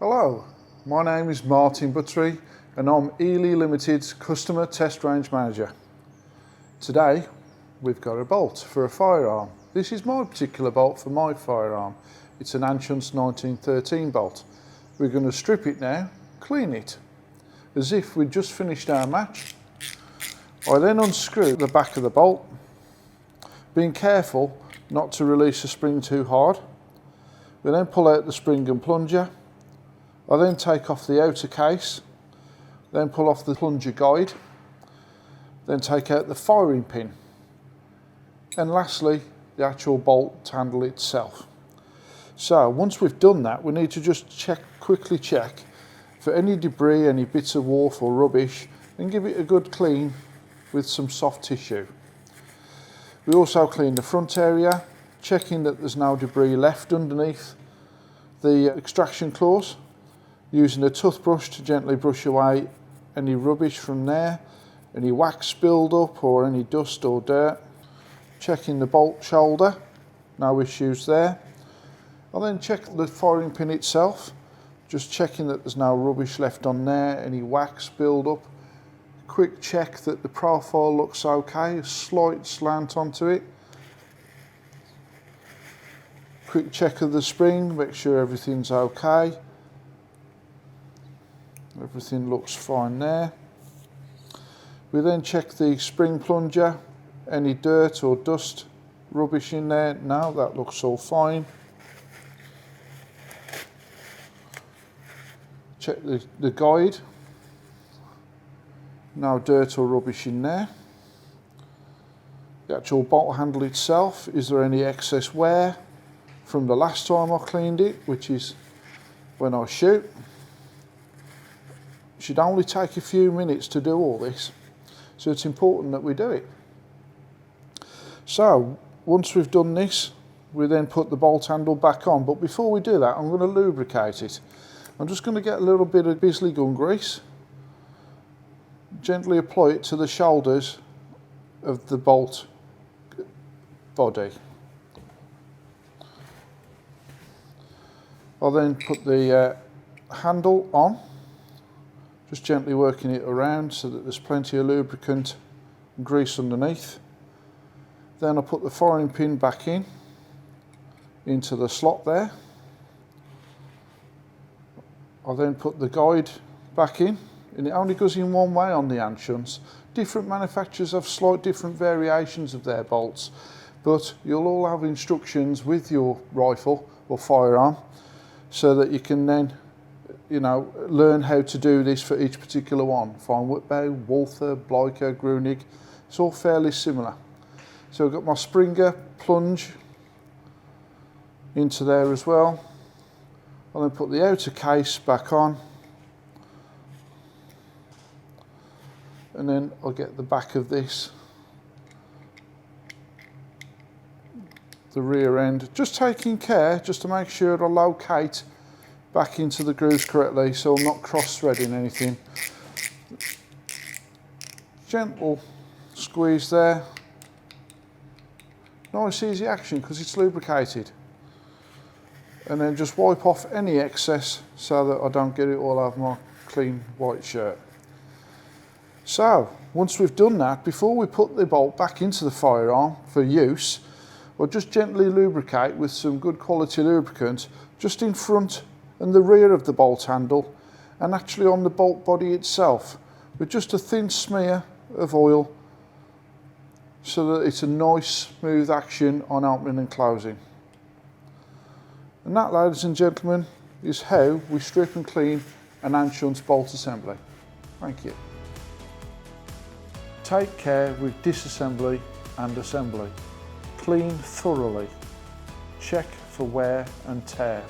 Hello, my name is Martin Buttery and I'm ELEY Limited's Customer Test Range Manager. Today we've got a bolt for a firearm. This is my particular bolt for my firearm. It's an Anschutz 1913 bolt. We're going to strip it now, clean it, as if we'd just finished our match. I then unscrew the back of the bolt, being careful not to release the spring too hard. We then pull out the spring and plunger. I then take off the outer case, then pull off the plunger guide, then take out the firing pin, and lastly the actual bolt handle itself. So once we've done that, we need to just quickly check for any debris, any bits of warp or rubbish, and give it a good clean with some soft tissue. We also clean the front area, checking that there's no debris left underneath the extraction claws, using a toothbrush to gently brush away any rubbish from there, any wax build up or any dust or dirt. Checking the bolt shoulder, no issues there. I'll then check the firing pin itself, just checking that there's no rubbish left on there, any wax build up. Quick check that the profile looks okay, a slight slant onto it. Quick check of the spring, make sure everything's okay. Everything looks fine there. We then check the spring plunger, any dirt or dust, rubbish in there. No, that looks all fine. Check the guide. No dirt or rubbish in there. The actual bolt handle itself, is there any excess wear from the last time I cleaned it, which is when I shoot. It should only take a few minutes to do all this, so it's important that we do it. So once we've done this, we then put the bolt handle back on, but before we do that, I'm going to lubricate it. I'm just going to get a little bit of Bisley gun grease, gently apply it to the shoulders of the bolt body. I'll then put the handle on, just gently working it around so that there's plenty of lubricant and grease underneath. Then I'll put the firing pin back into the slot there. I'll then put the guide back in, and it only goes in one way on the Anschutz. Different manufacturers have slight different variations of their bolts, but you'll all have instructions with your rifle or firearm so that you can then learn how to do this for each particular one. Fine Whitbow, Walther, Bleicher, Grunig, it's all fairly similar. So I've got my Springer plunge into there as well. I'll then put the outer case back on, and then I'll get the back of this, the rear end, just taking care just to make sure I locate back into the grooves correctly so I'm not cross-threading anything. Gentle squeeze there. Nice easy action because it's lubricated. And then just wipe off any excess so that I don't get it all over my clean white shirt. So once we've done that, before we put the bolt back into the firearm for use, I'll just gently lubricate with some good quality lubricant just in front and the rear of the bolt handle, and actually on the bolt body itself, with just a thin smear of oil so that it's a nice smooth action on opening and closing. And that, ladies and gentlemen, is how we strip and clean an Anschutz bolt assembly. Thank you. Take care with disassembly and assembly. Clean thoroughly. Check for wear and tear.